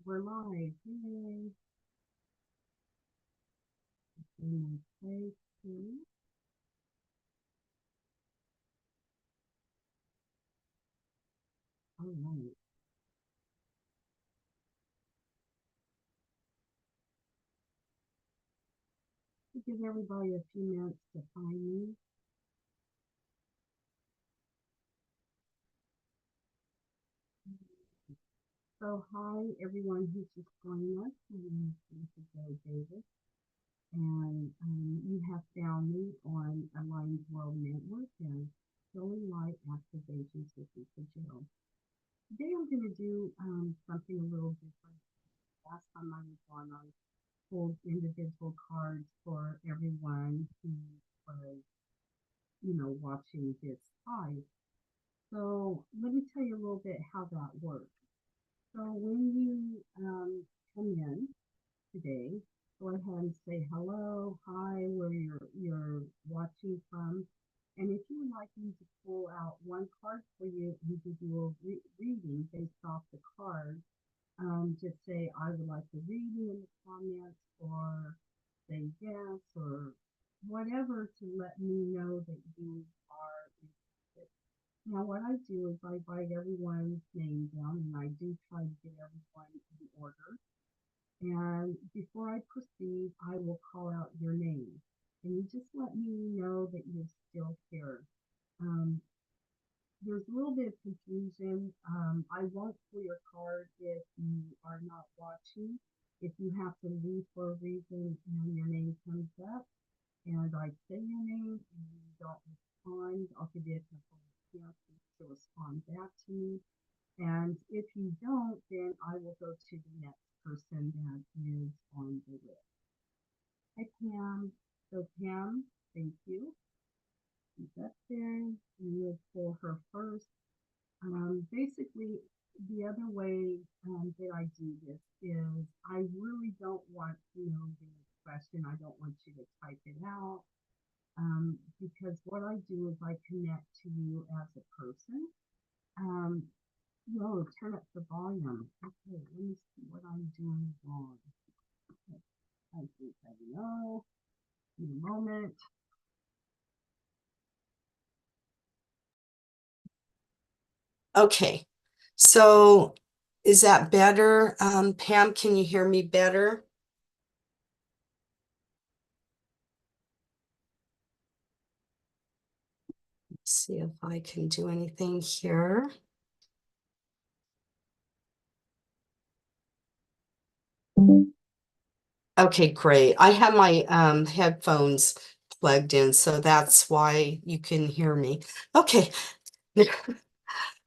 We're live. Yay. In my place here. All right. I'll give everybody a few minutes to find me. So, hi, everyone who's just joining us. My name is Joe Davis, and you have found me on Alliance World Network and Healing Light Activation System for Joe. Today, I'm going to do something a little different. Last time I was on, I pulled individual cards for everyone who was, watching this live. So let me tell you a little bit how that works. So when you come in today, go ahead and say hello, hi, where you're watching from. And if you would like me to pull out one card for you and give you a reading based off the card, just say I would like a reading in the comments or say yes or whatever to let me know that you are interested. Now, what I do is I write everyone's name down and I do try to get everyone in order. And before I proceed, I will call out your name. And you just let me know that you're still here. Um, there's a little bit of confusion. I won't pull your card if you are not watching. If you have to leave for a reason and your name comes up and I say your name and you don't respond, I'll give you a couple of chances to respond back to me. And if you don't, then I will go to the next person that is on the list. Hi, Pam. So, Pam, thank you. She's up there. You will pull her first. Basically, the other way that I do this is I really don't want to know the question. I don't want you to type it out because what I do is I connect to you as a person. Um, no, turn up the volume. Okay, let me see what I'm doing wrong. Okay, I think I know. In a moment. Okay, so is that better? Pam, can you hear me better? Let's see if I can do anything here. Okay, great. I have my headphones plugged in, so that's why you can hear me. Okay.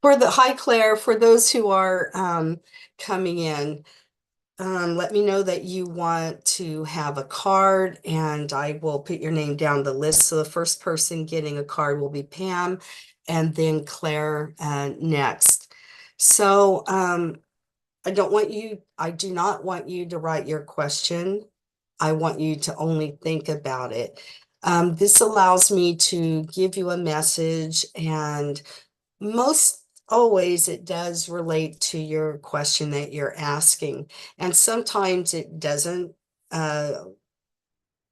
Hi Claire, for those who are coming in, let me know that you want to have a card and I will put your name down the list. So the first person getting a card will be Pam and then Claire next. So I do not want you to write your question. I want you to only think about it. This allows me to give you a message, and most always it does relate to your question that you're asking. And sometimes uh,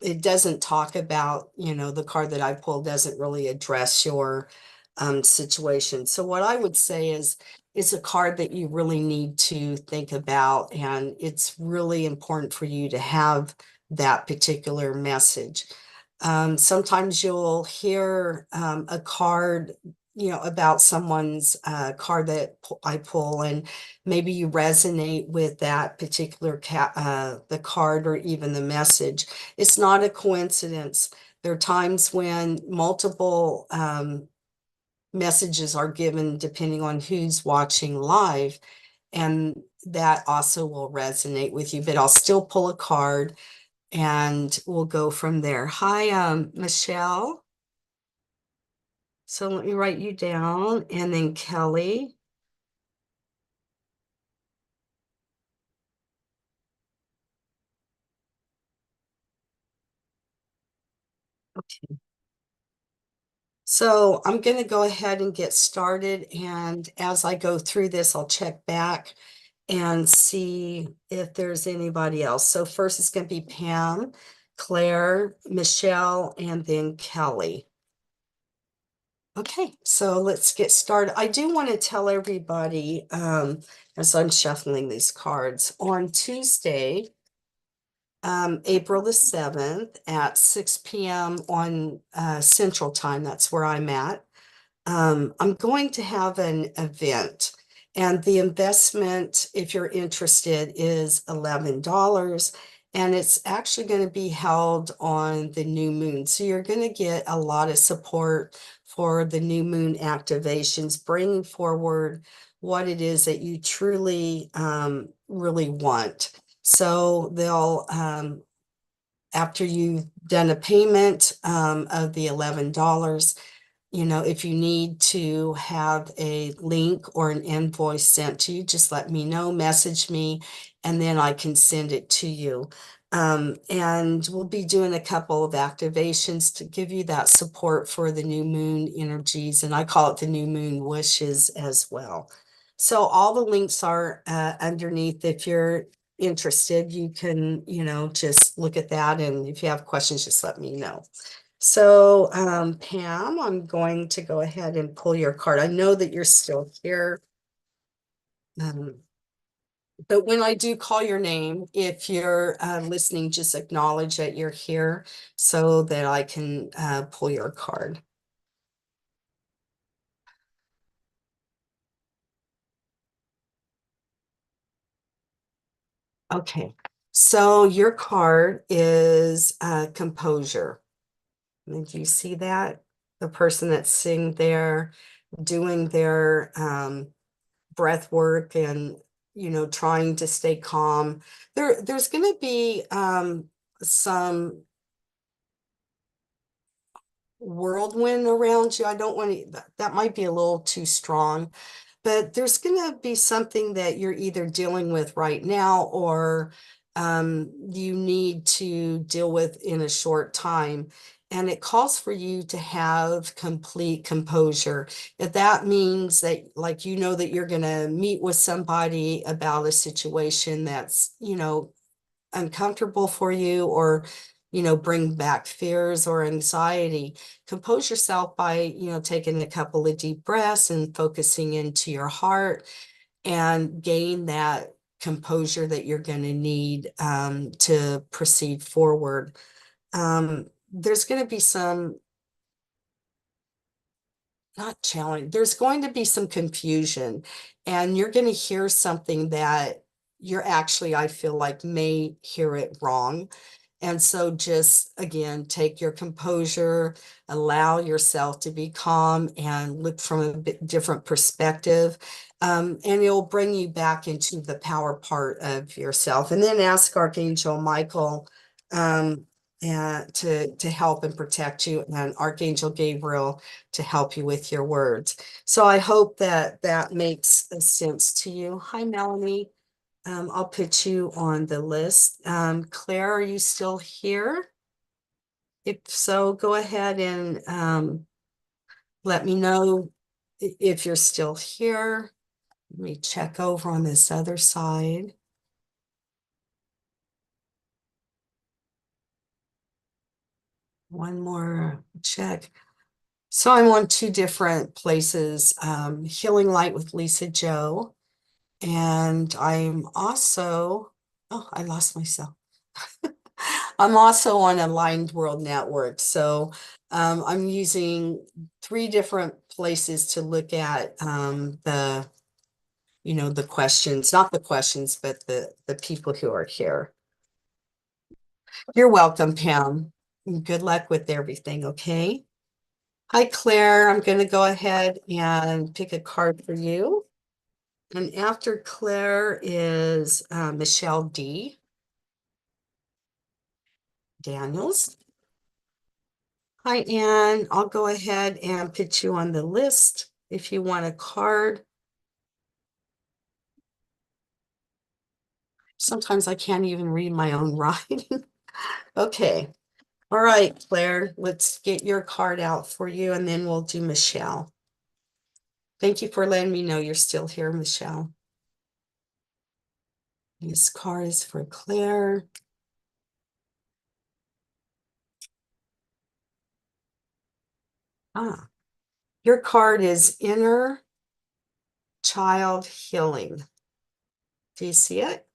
it doesn't talk about, the card that I pulled doesn't really address your situation. So what I would say is it's a card that you really need to think about, and it's really important for you to have that particular message. Sometimes you'll hear a card, about someone's card that I pull, and maybe you resonate with that particular the card or even the message. It's not a coincidence. There are times when multiple messages are given depending on who's watching live, and that also will resonate with you. But I'll still pull a card and we'll go from there. Hi, Michelle. So let me write you down, and then Kelly. Okay. So I'm going to go ahead and get started. And as I go through this, I'll check back and see if there's anybody else. So first it's going to be Pam, Claire, Michelle, and then Kelly. Okay, so let's get started. I do want to tell everybody, as I'm shuffling these cards, on Tuesday, April the 7th at 6 p.m. on Central Time, that's where I'm at. I'm going to have an event, and the investment, if you're interested, is $11. And it's actually going to be held on the new moon. So you're going to get a lot of support for the new moon activations, bringing forward what it is that you truly really want. So they'll, after you've done a payment of the $11, if you need to have a link or an invoice sent to you, just let me know, message me, and then I can send it to you. And we'll be doing a couple of activations to give you that support for the new moon energies, and I call it the new moon wishes as well. So all the links are underneath. If you're interested, you can, just look at that. And if you have questions, just let me know. So, Pam, I'm going to go ahead and pull your card. I know that you're still here. Um, but when I do call your name, if you're listening, just acknowledge that you're here so that I can pull your card. Okay. So your card is composure. Did you see that? The person that's sitting there doing their breath work and trying to stay calm. There's going to be some whirlwind around you. I don't want to, that might be a little too strong, but there's going to be something that you're either dealing with right now or you need to deal with in a short time. And it calls for you to have complete composure. If that means that, like, that you're going to meet with somebody about a situation that's, uncomfortable for you, or bring back fears or anxiety, compose yourself by taking a couple of deep breaths and focusing into your heart, and gain that composure that you're going to need to proceed forward. There's going to be some, not challenge, there's going to be some confusion, and you're going to hear something that you're actually, I feel like, may hear it wrong. And so just again, take your composure, allow yourself to be calm and look from a bit different perspective. And it'll bring you back into the power part of yourself. And then ask Archangel Michael to help and protect you, and Archangel Gabriel to help you with your words. So I hope that that makes sense to you. Hi, Melanie. I'll put you on the list. Claire, are you still here? If so, go ahead and let me know if you're still here. Let me check over on this other side. One more check. So I'm on two different places, Healing Light with Lisa Joe, and I'm also, oh, I lost myself. I'm also on Aligned World Network. So I'm using three different places to look at the questions, not the questions, but the people who are here. You're welcome, Pam. Good luck with everything, okay? Hi, Claire. I'm going to go ahead and pick a card for you. And after Claire is Michelle D. Daniels. Hi, Anne. I'll go ahead and put you on the list if you want a card. Sometimes I can't even read my own writing. Okay. All right, Claire, let's get your card out for you, and then we'll do Michelle. Thank you for letting me know you're still here, Michelle. This card is for Claire. Ah, your card is inner child healing. Do you see it?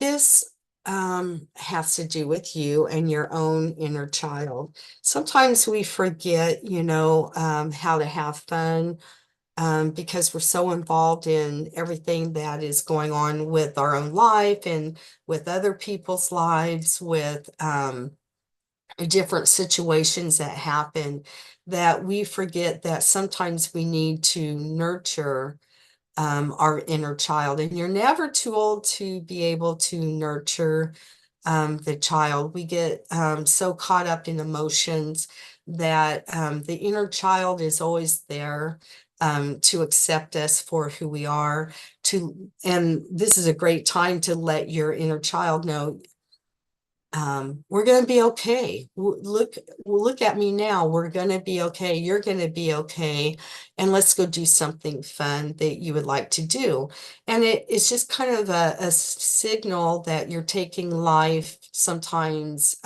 This has to do with you and your own inner child. Sometimes we forget, how to have fun because we're so involved in everything that is going on with our own life and with other people's lives, with different situations that happen, that we forget that sometimes we need to nurture our inner child. And you're never too old to be able to nurture the child. We get so caught up in emotions that the inner child is always there to accept us for who we are. And this is a great time to let your inner child know we're going to be okay. Look at me now. We're going to be okay. You're going to be okay. And let's go do something fun that you would like to do. And it's just kind of a signal that you're taking life sometimes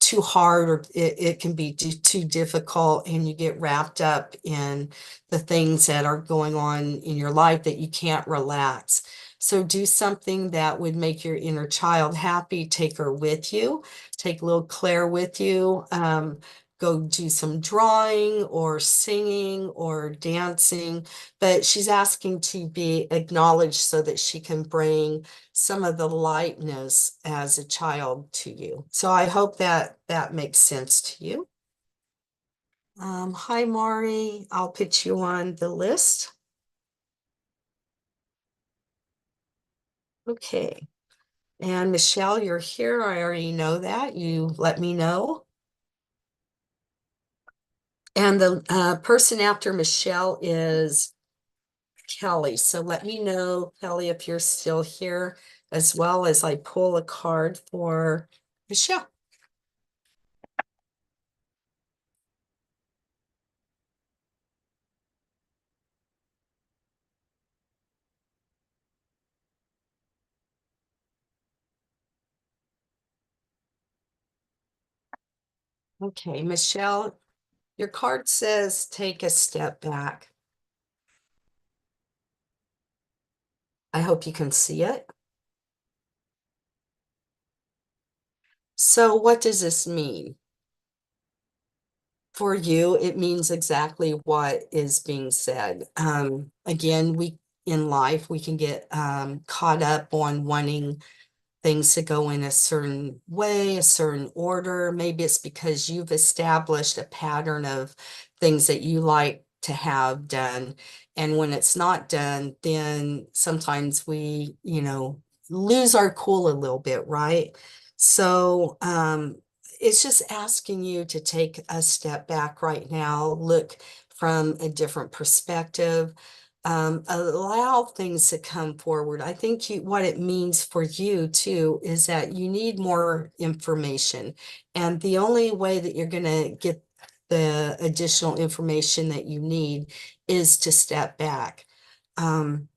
too hard, or it can be too difficult, and you get wrapped up in the things that are going on in your life that you can't relax. So do something that would make your inner child happy. Take her with you. Take little Claire with you. Go do some drawing or singing or dancing. But she's asking to be acknowledged so that she can bring some of the lightness as a child to you. So I hope that that makes sense to you. Hi, Maury. I'll put you on the list. Okay. And Michelle, you're here. I already know that. You let me know. And the person after Michelle is Kelly. So let me know, Kelly, if you're still here, as well as I pull a card for Michelle. Okay, Michelle, your card says take a step back. I hope you can see it. So what does this mean? For you, it means exactly what is being said. Again, we in life, we can get caught up on wanting things to go in a certain way, a certain order. Maybe it's because you've established a pattern of things that you like to have done. And when it's not done, then sometimes we, lose our cool a little bit, right? So, it's just asking you to take a step back right now, look from a different perspective, allow things to come forward. I think what it means for you too is that you need more information. And the only way that you're going to get the additional information that you need is to step back. Um,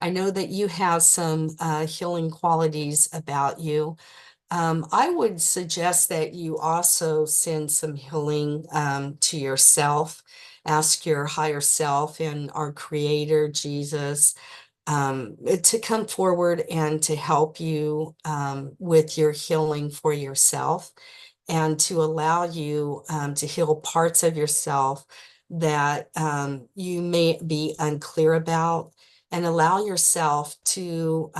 I know that you have some healing qualities about you. I would suggest that you also send some healing to yourself. Ask your higher self and our creator, Jesus, to come forward and to help you with your healing for yourself, and to allow you to heal parts of yourself that you may be unclear about, and allow yourself to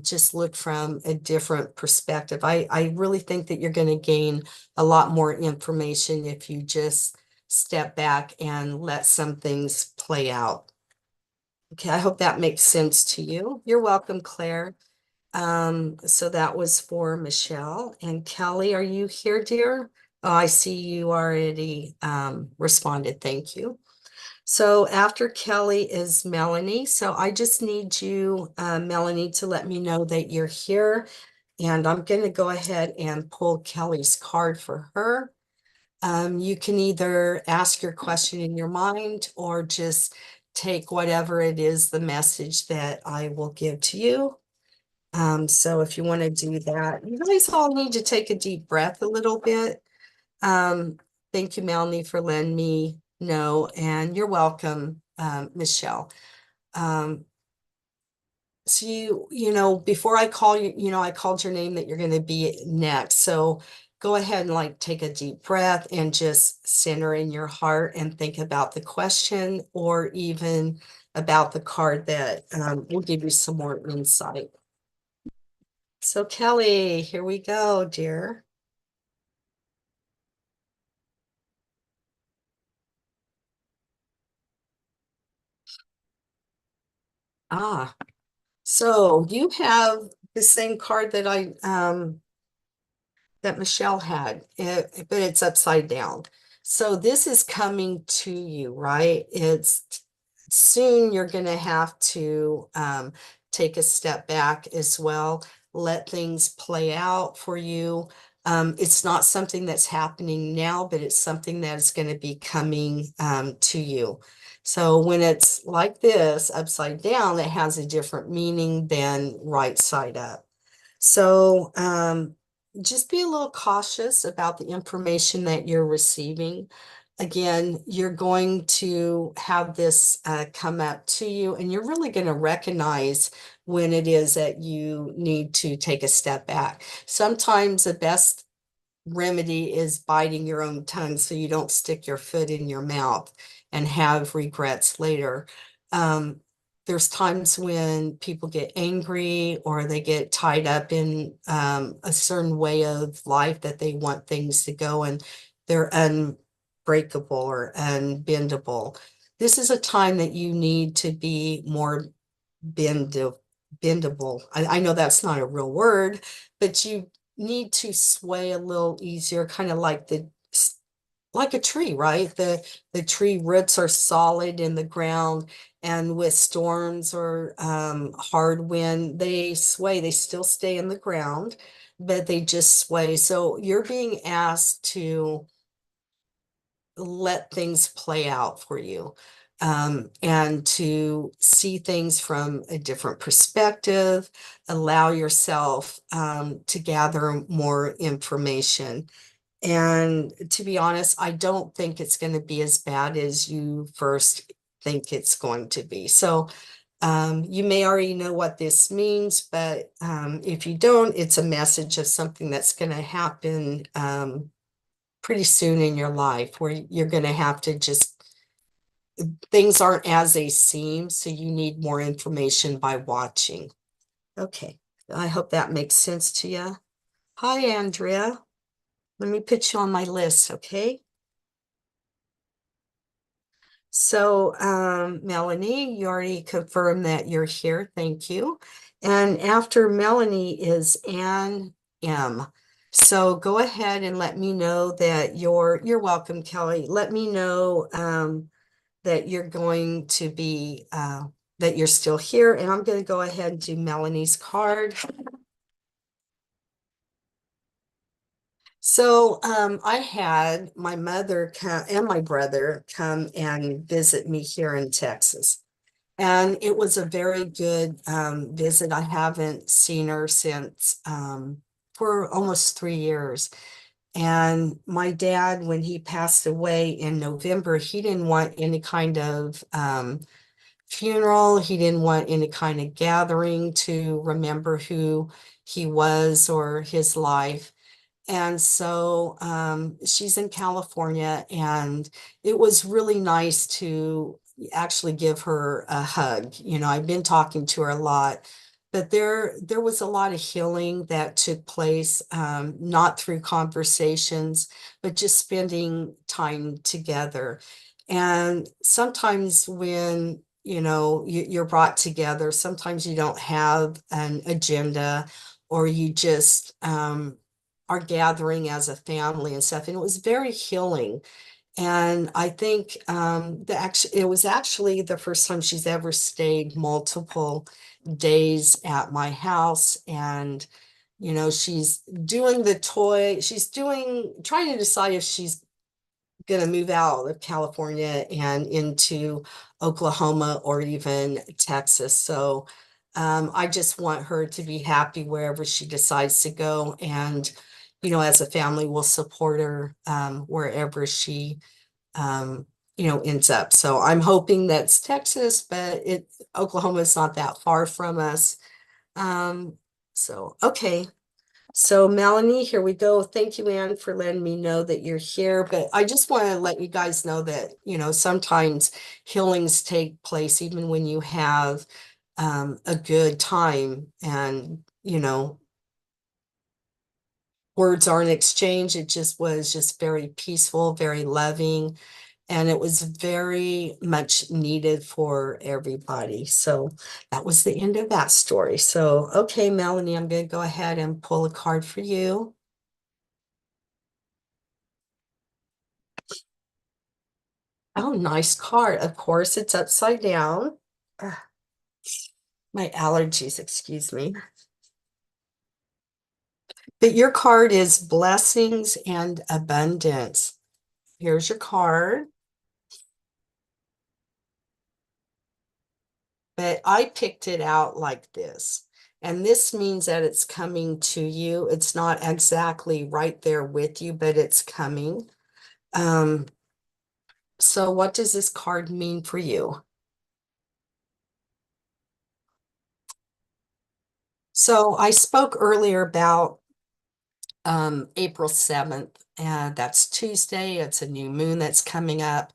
just look from a different perspective. I really think that you're going to gain a lot more information if you just step back and let some things play out. Okay, I hope that makes sense to you. You're welcome, Claire. So that was for Michelle. And Kelly, are you here, dear? Oh, I see you already responded. Thank you. So after Kelly is Melanie. So I just need you, Melanie, to let me know that you're here. And I'm going to go ahead and pull Kelly's card for her. You can either ask your question in your mind or just take whatever it is, the message that I will give to you. So if you want to do that, you guys all need to take a deep breath a little bit. Um, thank you, Melanie, for letting me know, and you're welcome, Michelle. Um, so before I call you, I called your name that you're going to be next. So go ahead and like take a deep breath and just center in your heart and think about the question or even about the card that will give you some more insight. So Kelly, here we go, dear. Ah, so you have the same card that that Michelle had, but it's upside down. So this is coming to you, right? It's soon you're going to have to take a step back as well, let things play out for you. It's not something that's happening now, but it's something that is going to be coming to you. So when it's like this, upside down, it has a different meaning than right side up. So just be a little cautious about the information that you're receiving. Again, you're going to have this come up to you, and you're really going to recognize when it is that you need to take a step back. Sometimes the best remedy is biting your own tongue so you don't stick your foot in your mouth and have regrets later. Um, there's times when people get angry or they get tied up in a certain way of life that they want things to go and they're unbreakable or unbendable. This is a time that you need to be more bend bendable. I know that's not a real word, but you need to sway a little easier, kind of like like a tree, right? The tree roots are solid in the ground, and with storms or hard wind, they sway. They still stay in the ground, but they just sway. So you're being asked to let things play out for you and to see things from a different perspective, allow yourself to gather more information. And to be honest, I don't think it's going to be as bad as you first think it's going to be. So you may already know what this means, but if you don't, it's a message of something that's going to happen pretty soon in your life where you're going to have to just, things aren't as they seem, so you need more information by watching. Okay, I hope that makes sense to you. Hi, Andrea. Let me put you on my list, okay? So, Melanie, you already confirmed that you're here. Thank you. And after Melanie is Ann M. So go ahead and let me know that you're welcome, Kelly. Let me know that you're going to be that you're still here. And I'm going to go ahead and do Melanie's card. So I had my mother come and my brother come and visit me here in Texas. And it was a very good visit. I haven't seen her since for almost 3 years. And my dad, when he passed away in November, he didn't want any kind of funeral. He didn't want any kind of gathering to remember who he was or his life. And so she's in California, and it was really nice to actually give her a hug. I've been talking to her a lot, but there was a lot of healing that took place, not through conversations, but just spending time together. And sometimes when you're brought together, sometimes you don't have an agenda, or you just are gathering as a family and stuff. And it was very healing. And I think it was actually the first time she's ever stayed multiple days at my house. And she's doing the toy, trying to decide if she's going to move out of California and into Oklahoma or even Texas. So I just want her to be happy wherever she decides to go. And, as a family, we'll support her wherever she, um, ends up. So I'm hoping that's Texas, but Oklahoma is not that far from us. Um, okay. So Melanie, here we go. Thank you, Anne, for letting me know that you're here. But I just want to let you guys know that, sometimes healings take place even when you have a good time and, words aren't exchanged. It just was just very peaceful, very loving, and it was very much needed for everybody. So that was the end of that story. So, okay, Melanie, I'm going to go ahead and pull a card for you. Oh, nice card. Of course, it's upside down. Ugh, my allergies, excuse me. But your card is blessings and abundance. Here's your card. But I picked it out like this. And this means that it's coming to you. It's not exactly right there with you, but it's coming. Um, so what does this card mean for you? So I spoke earlier about April 7th, and that's Tuesday. It's a new moon that's coming up.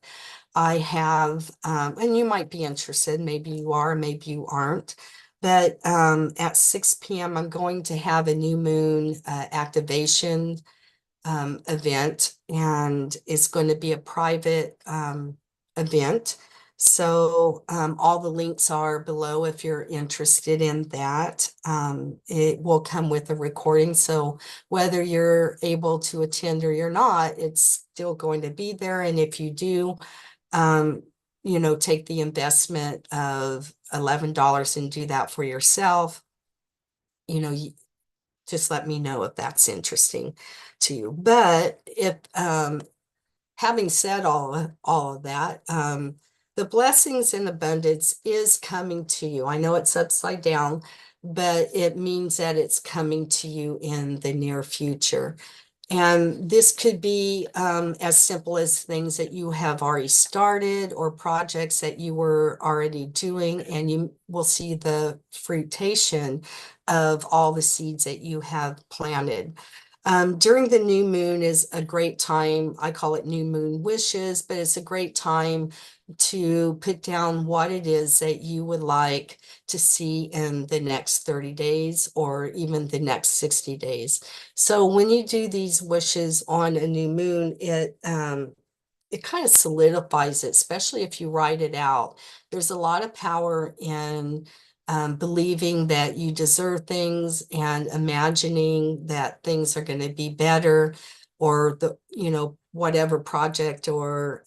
I have, and you might be interested, maybe you are, maybe you aren't, but at 6 p.m., I'm going to have a new moon activation event, and it's going to be a private event. So all the links are below if you're interested in that. It will come with a recording. So whether you're able to attend or you're not, it's still going to be there. And if you do, um, take the investment of $11 and do that for yourself, you just let me know if that's interesting to you. But if having said all of that, the blessings and abundance is coming to you. I know it's upside down, but it means that it's coming to you in the near future. And this could be as simple as things that you have already started or projects that you were already doing, and you will see the fruitation of all the seeds that you have planted. During the new moon is a great time. I call it new moon wishes, but it's a great time to put down what it is that you would like to see in the next 30 days or even the next 60 days. So when you do these wishes on a new moon, it kind of solidifies it, especially if you write it out. There's a lot of power in believing that you deserve things and imagining that things are going to be better, or whatever project or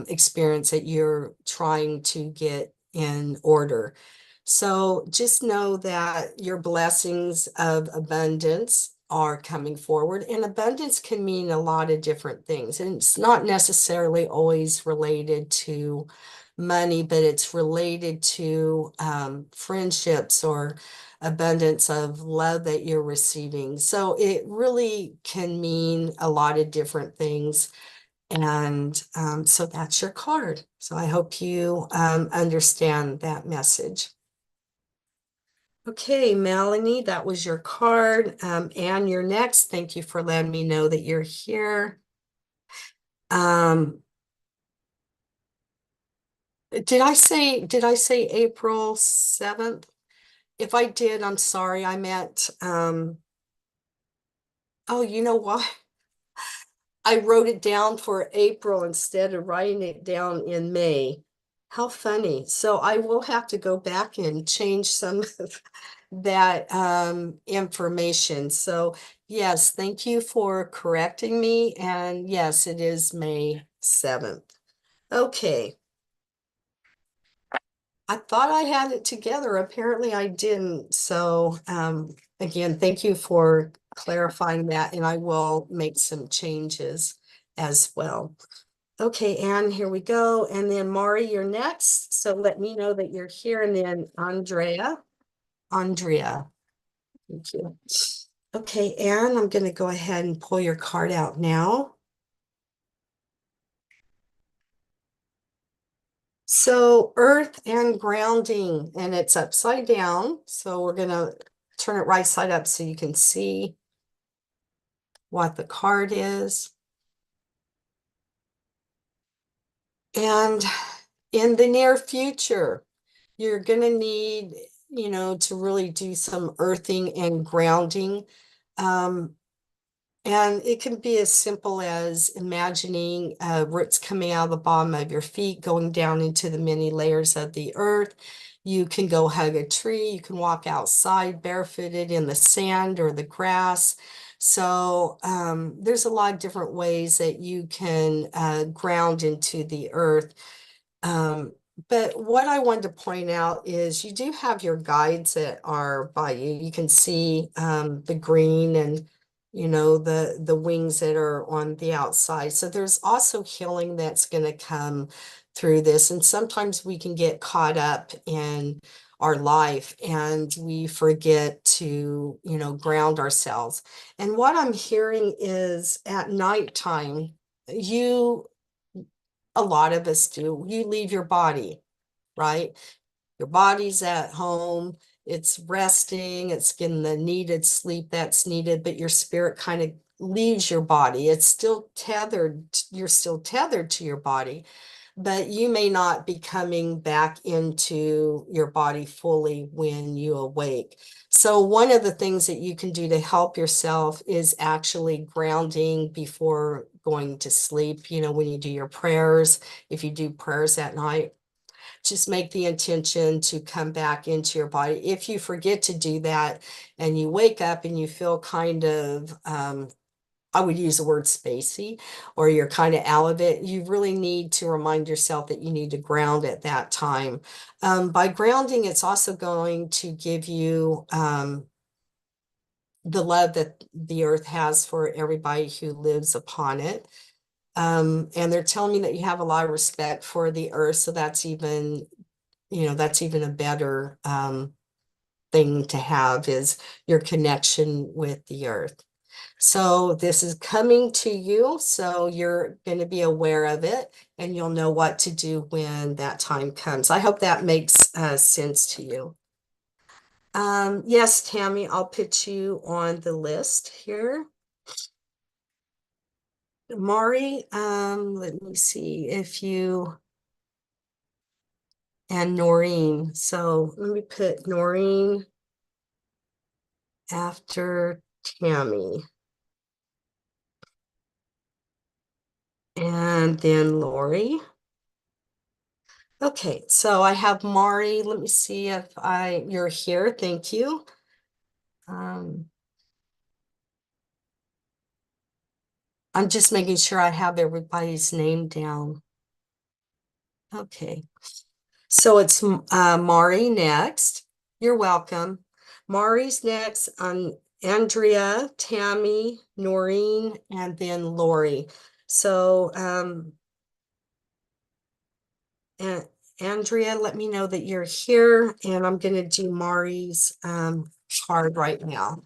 experience that you're trying to get in order. So just know that your blessings of abundance are coming forward, and abundance can mean a lot of different things. And it's not necessarily always related to money, but it's related to friendships or abundance of love that you're receiving. So it really can mean a lot of different things. And so that's your card. So I hope you understand that message. Okay, Melanie, that was your card. Anne, you're next. Thank you for letting me know that you're here. Um, did I say April 7th? If I did, I'm sorry. I meant, oh, you know what? I wrote it down for April instead of writing it down in May. How funny. So I will have to go back and change some of that information. So yes, thank you for correcting me. And yes, it is May 7th. Okay. I thought I had it together. Apparently I didn't. So again, thank you for clarifying that, and I will make some changes as well. Okay, Anne, here we go. And then Mari, you're next. So let me know that you're here. And then Andrea. Andrea. Thank you. Okay, Anne, I'm going to go ahead and pull your card out now. So earth and grounding, and it's upside down. So we're going to turn it right side up so you can see what the card is. And in the near future, you're going to need, to really do some earthing and grounding. Um, And it can be as simple as imagining roots coming out of the bottom of your feet, going down into the many layers of the earth. You can go hug a tree. You can walk outside barefooted in the sand or the grass. So there's a lot of different ways that you can ground into the earth. Um, but what I wanted to point out is you do have your guides that are by you. You can see the green and the wings that are on the outside. So there's also healing that's going to come through this. And sometimes we can get caught up in our life and we forget to, ground ourselves. And what I'm hearing is at nighttime, you a lot of us do. You leave your body, right? Your body's at home, it's resting, it's getting the needed sleep that's needed, but your spirit kind of leaves your body. It's still tethered, you're still tethered to your body, but you may not be coming back into your body fully when you awake. So one of the things that you can do to help yourself is actually grounding before going to sleep. When you do your prayers, if you do prayers at night, just make the intention to come back into your body. If you forget to do that and you wake up and you feel kind of, I would use the word spacey, or you're kind of out of it, you really need to remind yourself that you need to ground at that time. By grounding, it's also going to give you the love that the earth has for everybody who lives upon it. And they're telling me that you have a lot of respect for the earth, so that's even a better thing to have, is your connection with the earth. So this is coming to you, so you're going to be aware of it and you'll know what to do when that time comes. I hope that makes sense to you. Yes, Tammy, I'll put you on the list here. Mari, let me see if you and Norine. So let me put Norine after Tammy. And then Lori. Okay, so I have Mari. Let me see if you're here. Thank you. Um, I'm just making sure I have everybody's name down. Okay, so it's Mari next. You're welcome. Mari's next on Andrea, Tammy, Norine, and then Lori. So and Andrea, let me know that you're here, and I'm going to do Mari's card right now.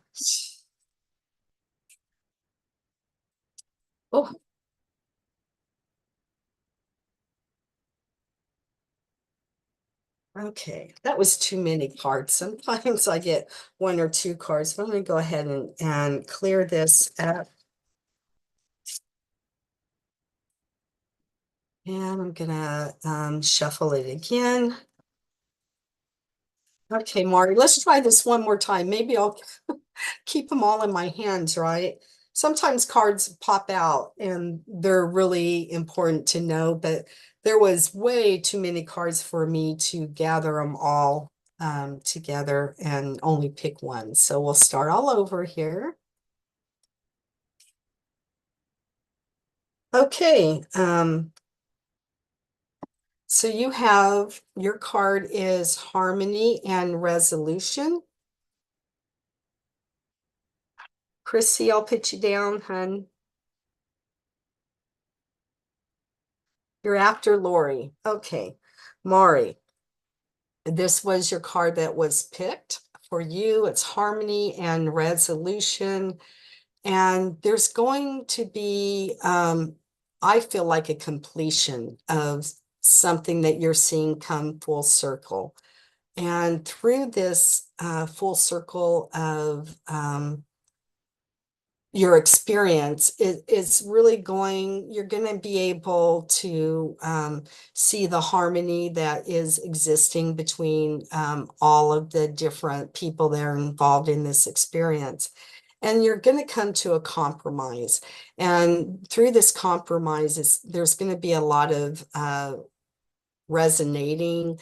Oh, okay. That was too many cards. Sometimes I get one or two cards, but I'm going to go ahead and clear this up. And I'm going to shuffle it again. Okay, Mari, let's try this one more time. Maybe I'll keep them all in my hands, right? Sometimes cards pop out and they're really important to know, but there was way too many cards for me to gather them all together and only pick one. So we'll start all over here. Okay, so you have your card is harmony and resolution. Chrissy, I'll put you down, hun. You're after Lori. Okay. Mari, this was your card that was picked for you. It's harmony and resolution. And there's going to be, I feel like a completion of something that you're seeing come full circle. And through this full circle of your experience, it's really you're going to be able to see the harmony that is existing between all of the different people that are involved in this experience. And you're going to come to a compromise. And through this compromise, there's going to be a lot of resonating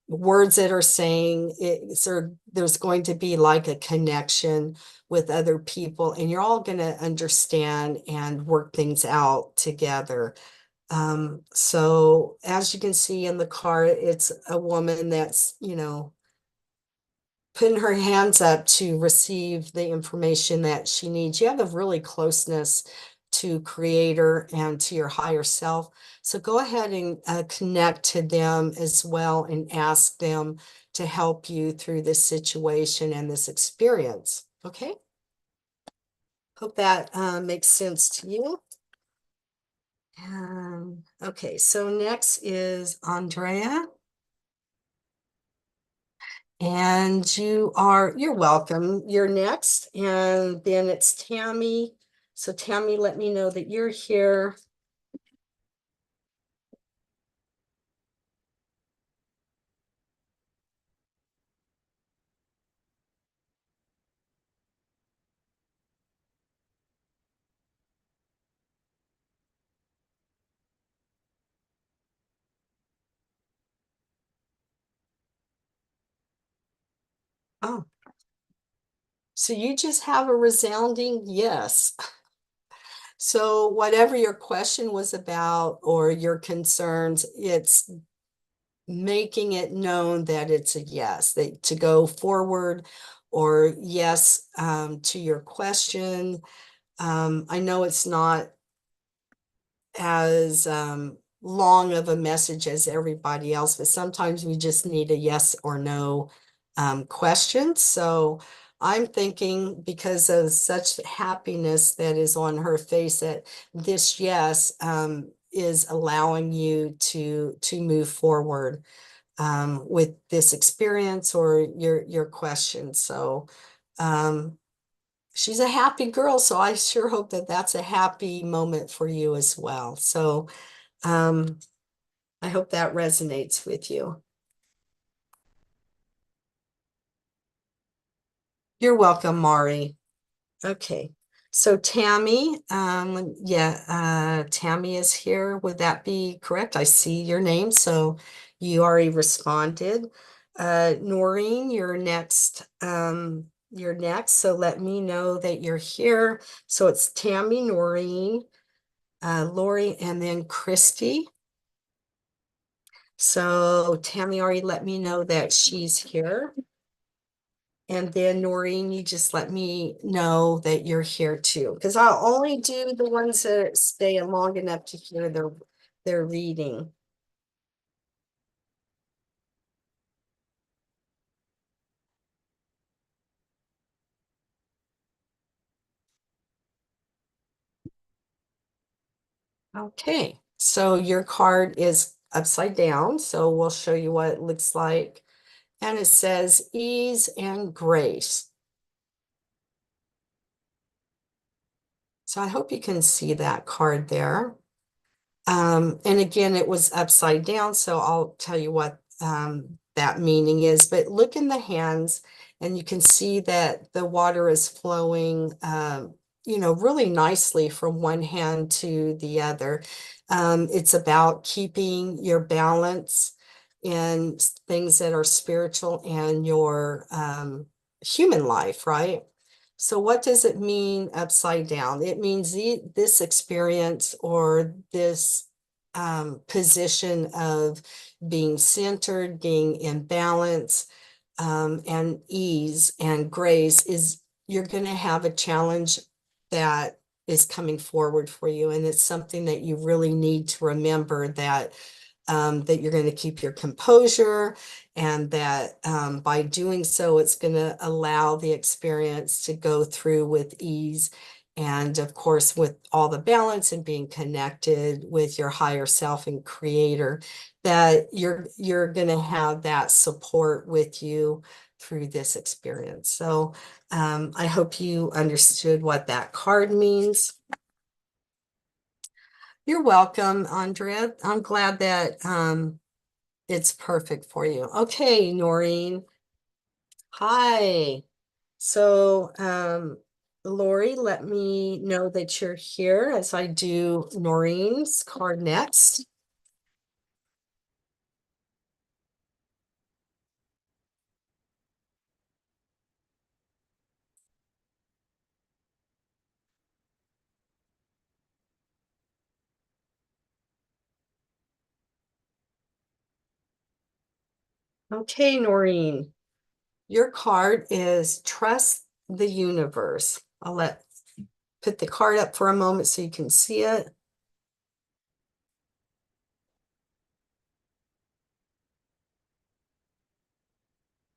words that are saying it, so there's going to be like a connection with other people, and you're all going to understand and work things out together. So as you can see in the card, it's a woman that's, putting her hands up to receive the information that she needs. You have a really closeness to creator and to your higher self. So go ahead and connect to them as well and ask them to help you through this situation and this experience. Okay. Hope that makes sense to you. Okay, so next is Andrea. And you're welcome. You're next. And then it's Tammy. So Tammy, let me know that you're here. Oh, so you just have a resounding yes. So whatever your question was about or your concerns, it's making it known that it's a yes, that to go forward, or yes to your question. I know it's not as long of a message as everybody else, but sometimes we just need a yes or no question. So I'm thinking, because of such happiness that is on her face, that this yes is allowing you to move forward with this experience or your question. So she's a happy girl, so I sure hope that that's a happy moment for you as well. So um, I hope that resonates with you. You're welcome, Mari. Okay. So Tammy, Tammy is here. Would that be correct? I see your name, so you already responded. Norine, you're next. You're next. So let me know that you're here. So it's Tammy, Norine, Lori, and then Christy. So Tammy already let me know that she's here. And then Noreen, you just let me know that you're here too, because I'll only do the ones that stay long enough to hear their reading. Okay, so your card is upside down, so we'll show you what it looks like. And it says ease and grace. So I hope you can see that card there. And again, it was upside down, so I'll tell you what that meaning is. But look in the hands, and you can see that the water is flowing, really nicely from one hand to the other. It's about keeping your balance in things that are spiritual and your human life, right? So what does it mean upside down? It means this experience or this position of being centered, being in balance, and ease and grace is you're going to have a challenge that is coming forward for you. And it's something that you really need to remember, that that you're going to keep your composure, and that by doing so, it's going to allow the experience to go through with ease. And of course, with all the balance and being connected with your higher self and creator, that you're going to have that support with you through this experience. So I hope you understood what that card means. You're welcome, Andrea. I'm glad that it's perfect for you. Okay, Norine. Hi. So, Lori, let me know that you're here as I do Norine's card next. Okay, Norine, your card is Trust the Universe. Put the card up for a moment so you can see it.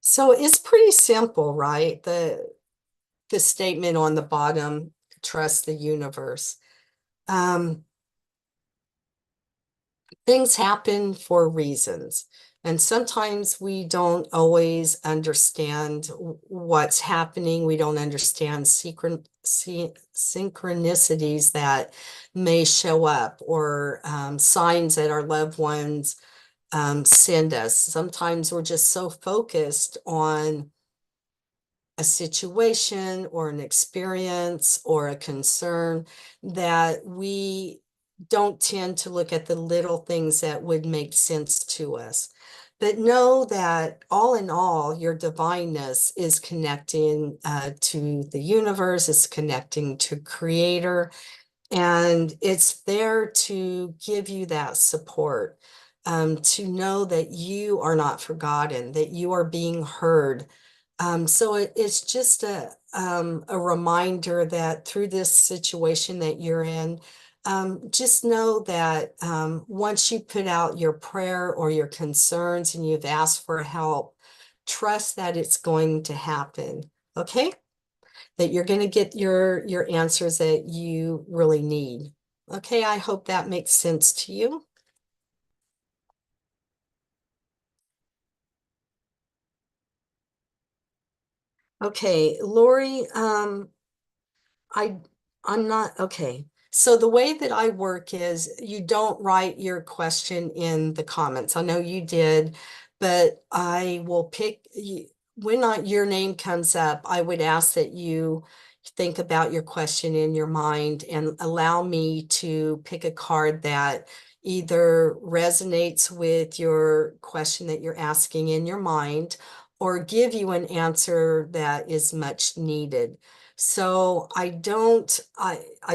So it's pretty simple, right? The statement on the bottom, trust the universe. Things happen for reasons. And sometimes we don't always understand what's happening. We don't understand synchronicities that may show up, or signs that our loved ones send us. Sometimes we're just so focused on a situation or an experience or a concern that we don't tend to look at the little things that would make sense to us. But know that all in all, your divineness is connecting to the universe, is connecting to Creator, and it's there to give you that support, to know that you are not forgotten, that you are being heard. So it's just a reminder that through this situation that you're in, just know that once you put out your prayer or your concerns and you've asked for help, trust that it's going to happen. Okay? That you're going to get your answers that you really need. Okay, I hope that makes sense to you. Okay, Lori, I I'm not okay. So the way that I work is you don't write your question in the comments. I know you did, but I will pick you when your name comes up. I would ask that you think about your question in your mind and allow me to pick a card that either resonates with your question that you're asking in your mind, or give you an answer that is much needed. So I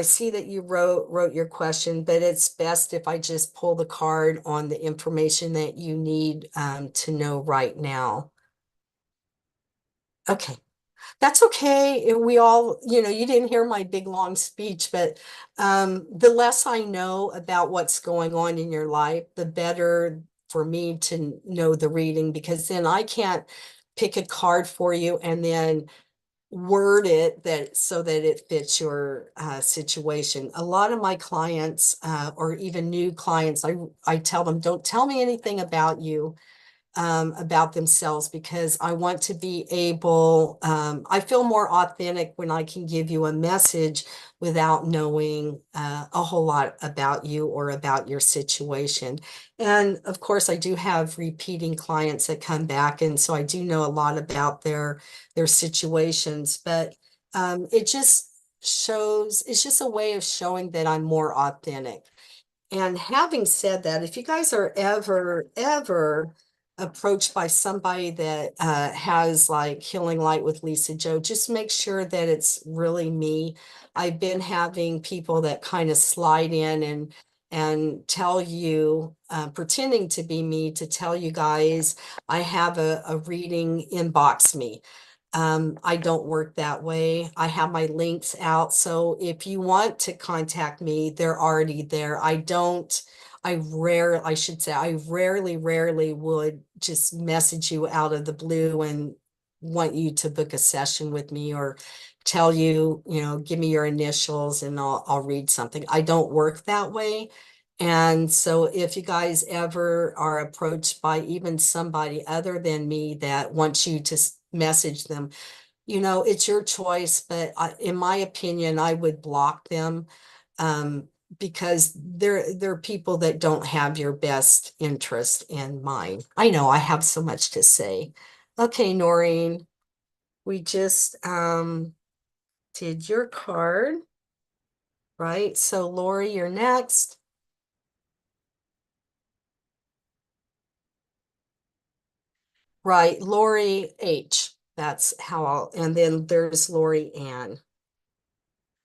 see that you wrote your question, but it's best if I just pull the card on the information that you need to know right now. Okay, that's okay. We all, you didn't hear my big long speech, but the less I know about what's going on in your life, the better for me to know the reading, because then I can't pick a card for you and then word it that so that it fits your situation. A lot of my clients, or even new clients, I tell them, don't tell me anything about you, about themselves, because I want to be able, I feel more authentic when I can give you a message without knowing a whole lot about you or about your situation. And of course, I do have repeating clients that come back, and so I do know a lot about their situations, but it just shows, it's just a way of showing that I'm more authentic. And having said that, if you guys are ever approached by somebody that has like Healing Light with Lisa Joe, just make sure that it's really me. I've been having people that kind of slide in and tell you, pretending to be me, to tell you guys, I have a reading, inbox me. I don't work that way. I have my links out. So if you want to contact me, they're already there. I should say, I rarely would just message you out of the blue and want you to book a session with me or tell you, give me your initials and I'll read something. I don't work that way. And so if you guys ever are approached by even somebody other than me that wants you to message them, it's your choice, but in my opinion, I would block them, um, because they're people that don't have your best interest in mind. I know I have so much to say. Okay, Norine, we just did your card, right? So Lori, you're next. Right, Lori H. That's how and then there's Lori Ann.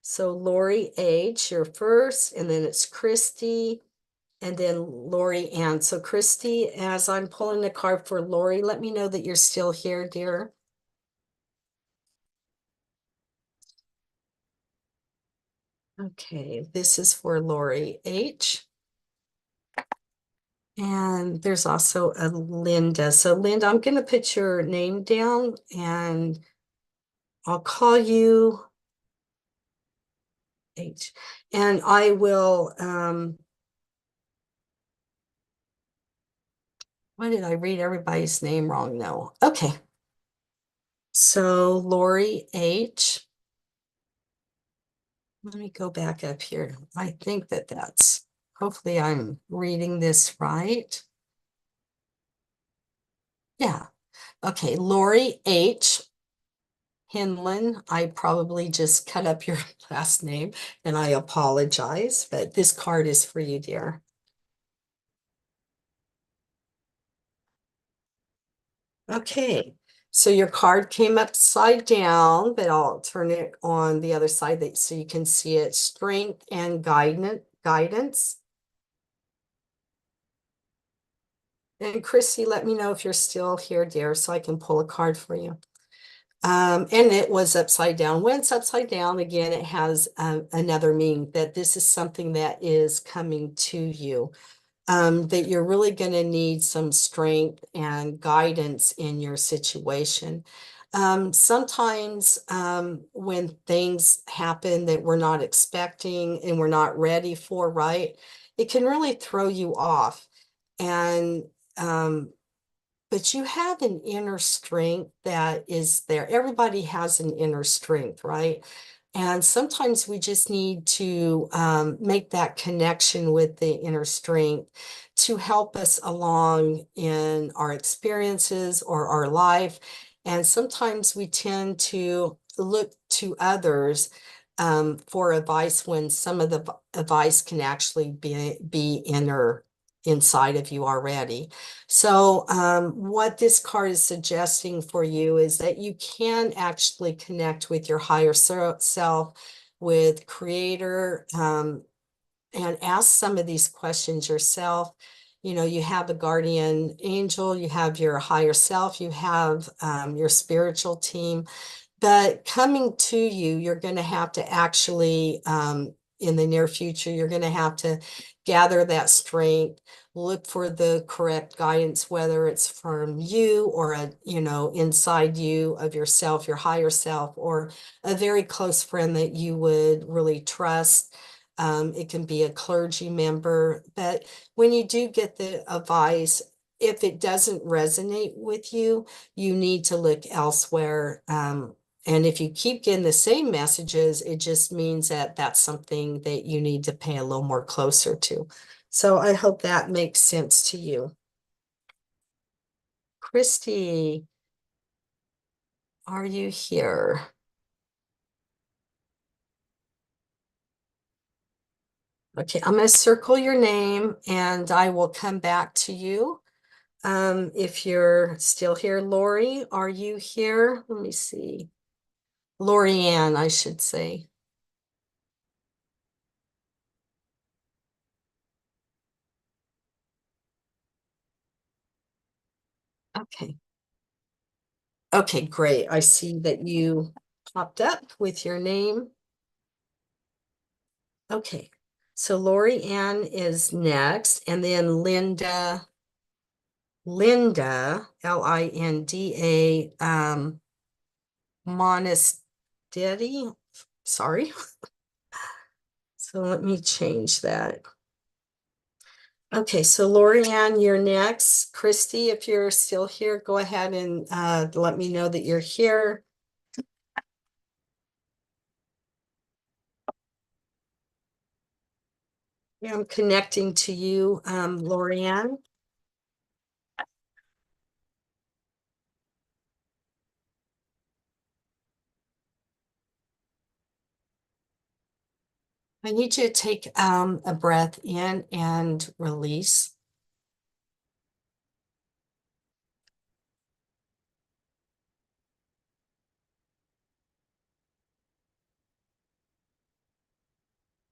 So Lori H, you're first, and then it's Christy, and then Lori Ann. So Christy, as I'm pulling the card for Lori, let me know that you're still here, dear. Okay, this is for Lori H. And there's also a Linda. So Linda, I'm going to put your name down and I'll call you H. And I will, why did I read everybody's name wrong? No. Okay. So Lori H. Let me go back up here. I think hopefully I'm reading this right. Yeah. Okay. Lori H. Hinlin. I probably just cut up your last name and I apologize, but this card is for you, dear. Okay. So your card came upside down, but I'll turn it on the other side so you can see it. Strength and guidance. And Chrissy, let me know if you're still here, dear, so I can pull a card for you. And it was upside down. When it's upside down, again, it has another meaning that this is something that is coming to you, that you're really going to need some strength and guidance in your situation. Sometimes when things happen that we're not expecting and we're not ready for, right, it can really throw you off. And um, but you have an inner strength that is there. Everybody has an inner strength, right? And sometimes we just need to make that connection with the inner strength to help us along in our experiences or our life. And sometimes we tend to look to others for advice when some of the advice can actually be inside of you already. So what this card is suggesting for you is that you can actually connect with your higher self, with creator, and ask some of these questions yourself. You have a guardian angel, you have your higher self, you have your spiritual team. But coming to you, you're going to have to actually, in the near future, you're going to have to gather that strength, look for the correct guidance, whether it's from you or inside you of yourself, your higher self, or a very close friend that you would really trust. It can be a clergy member, but when you do get the advice, if it doesn't resonate with you, you need to look elsewhere. And if you keep getting the same messages, it just means that that's something that you need to pay a little more closer to. So I hope that makes sense to you. Christy, are you here? Okay, I'm going to circle your name and I will come back to you. If you're still here, Lori, are you here? Let me see. Lori Ann, I should say. Okay. Okay, great. I see that you popped up with your name. Okay, so Lori Ann is next, and then Linda, Linda, Monestetti. Sorry. So let me change that. Okay, so Lori Ann, you're next. Christy, if you're still here, go ahead and let me know that you're here. I'm connecting to you, Lori Ann. I need you to take a breath in and release.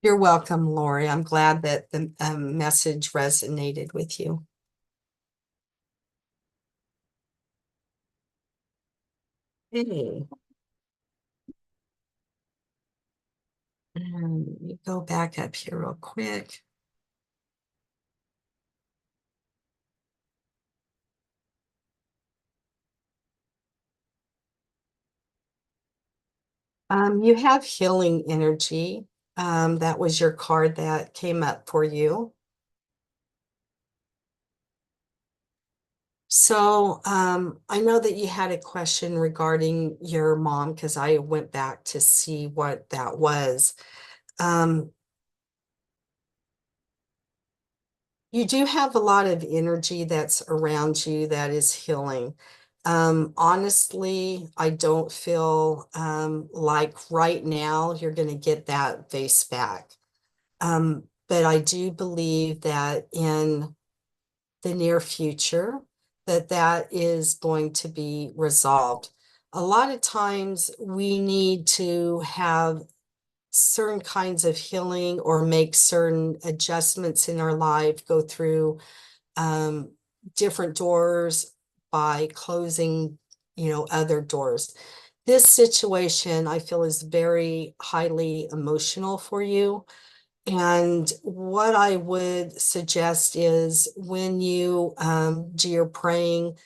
You're welcome, Lori. I'm glad that the message resonated with you. Hey, let me go back up here real quick. You have healing energy. That was your card that came up for you. So I know that you had a question regarding your mom because I went back to see what that was. Um, you do have a lot of energy that's around you that is healing. Honestly, I don't feel like right now you're going to get that vase back. But I do believe that in the near future, that is going to be resolved. A lot of times we need to have certain kinds of healing or make certain adjustments in our life, go through um, different doors by closing, other doors. This situation, I feel, is very highly emotional for you. And what I would suggest is when you do your praying,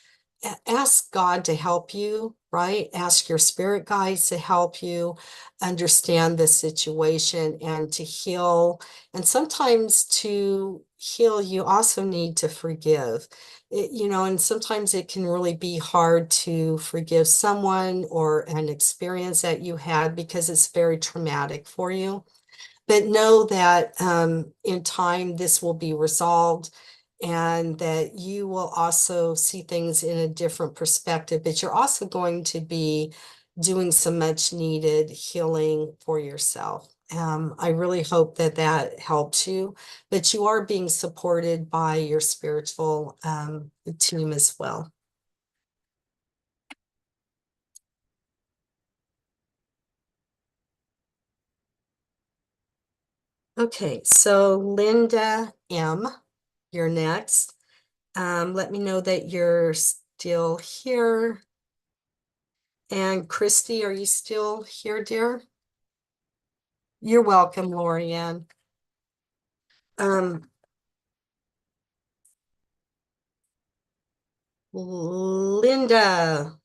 ask God to help you, right? Ask your spirit guides to help you understand the situation and to heal. And sometimes to heal, you also need to forgive. And sometimes it can really be hard to forgive someone or an experience that you had because it's very traumatic for you. But know that in time this will be resolved and that you will also see things in a different perspective, but you're also going to be doing some much needed healing for yourself. I really hope that that helps you, but you are being supported by your spiritual team as well. Okay, so Linda M, you're next. Let me know that you're still here. And Christy, are you still here, dear? You're welcome, Lorianne. Um, Linda,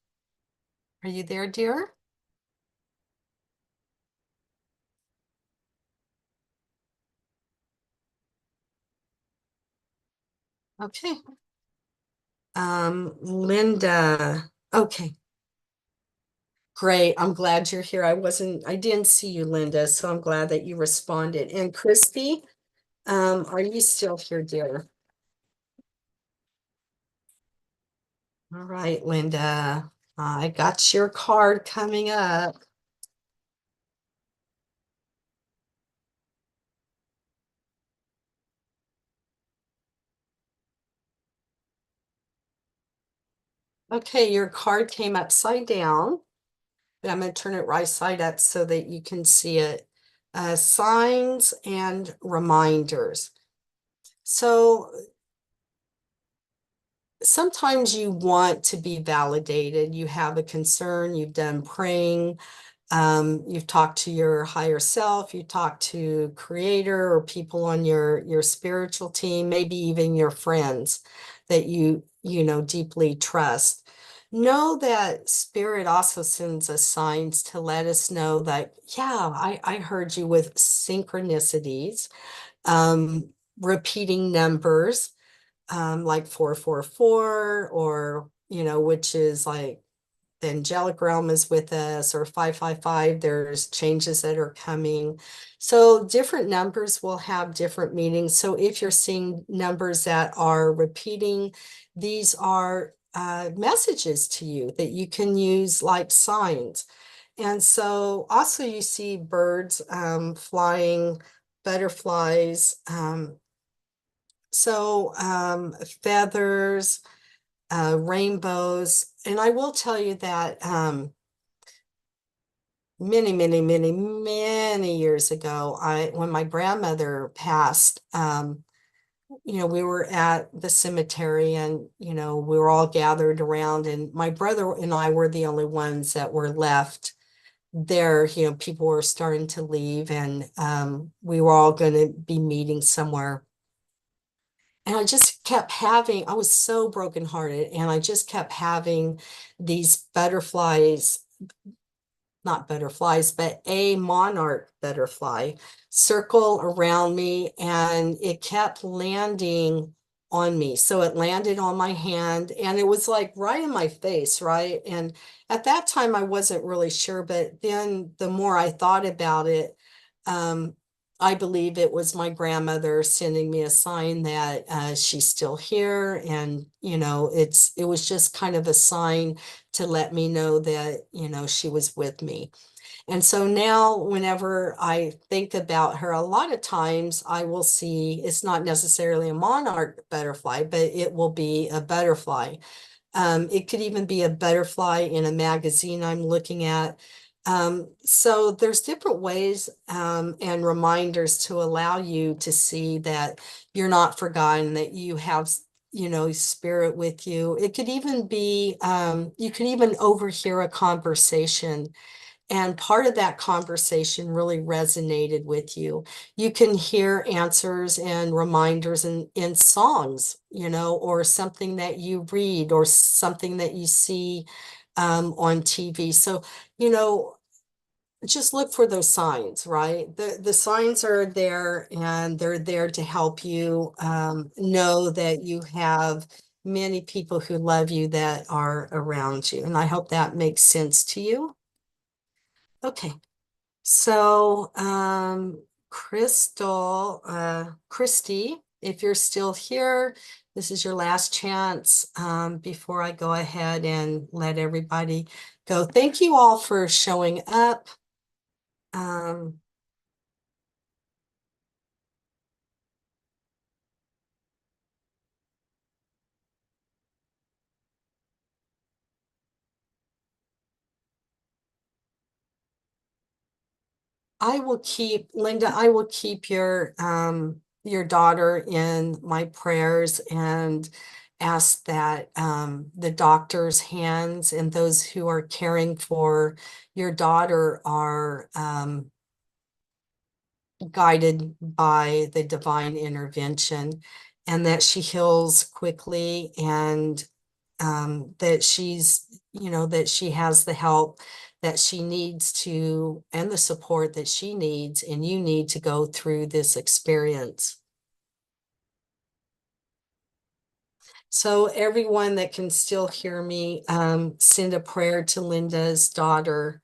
are you there, dear? Okay. Linda, okay, great. I'm glad you're here. I didn't see you, Linda, so I'm glad that you responded. And Christy, are you still here, dear? All right, Linda, I got your card coming up. Okay, your card came upside down, but I'm going to turn it right side up so that you can see it. Signs and reminders. So sometimes you want to be validated. You have a concern, you've done praying, you've talked to your higher self, you talked to creator or people on your spiritual team, maybe even your friends that you know deeply trust. Know that spirit also sends us signs to let us know that, yeah, I heard you with synchronicities, um, repeating numbers, like 444, or, you know, which is like the angelic realm is with us, or 555. There's changes that are coming. So different numbers will have different meanings. So if you're seeing numbers that are repeating, these are messages to you that you can use like signs. And so also you see birds flying, butterflies, feathers, rainbows. And I will tell you that many years ago, when my grandmother passed, you know, we were at the cemetery, and, you know, we were all gathered around, and my brother and I were the only ones that were left there. You know, people were starting to leave, and we were all going to be meeting somewhere. And I just kept having, I was so brokenhearted, and I just kept having these butterflies, not butterflies, but a monarch butterfly circle around me, and it kept landing on me. So it landed on my hand, and it was like right in my face, right? And at that time, I wasn't really sure, but then the more I thought about it, um, I believe it was my grandmother sending me a sign that she's still here. And, you know, it was just kind of a sign to let me know that, you know, she was with me. And so now, whenever I think about her, a lot of times I will see it's not necessarily a monarch butterfly, but it will be a butterfly. It could even be a butterfly in a magazine I'm looking at. So there's different ways and reminders to allow you to see that you're not forgotten, that you have, you know, spirit with you. It could even be, you could even overhear a conversation, and part of that conversation really resonated with you. You can hear answers and reminders in songs, you know, or something that you read, or something that you see on TV. So, you know, just look for those signs, right? The signs are there, and they're there to help you know that you have many people who love you that are around you. And I hope that makes sense to you. Okay. So, Christy, if you're still here, this is your last chance before I go ahead and let everybody go. Thank you all for showing up. Um, I will keep, Linda, I will keep your daughter in my prayers, and ask that the doctor's hands and those who are caring for your daughter are guided by the divine intervention, and that she heals quickly, and that she's, you know, that she has the help that she needs to, and the support that she needs and you need to go through this experience. So everyone that can still hear me, send a prayer to Linda's daughter,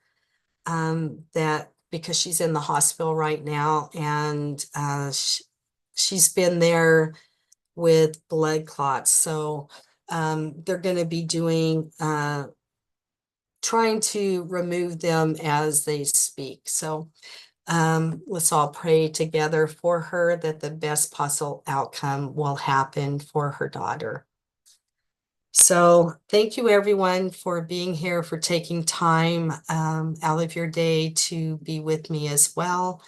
that because she's in the hospital right now, and she's been there with blood clots. So they're going to be doing trying to remove them as they speak. So let's all pray together for her that the best possible outcome will happen for her daughter. So thank you everyone for being here, for taking time out of your day to be with me as well.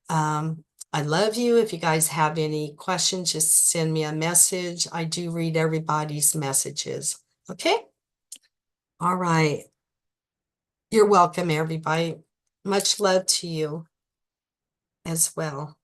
Um, I love you. If you guys have any questions, just send me a message. I do read everybody's messages. Okay? All right. You're welcome, everybody. Much love to you as well.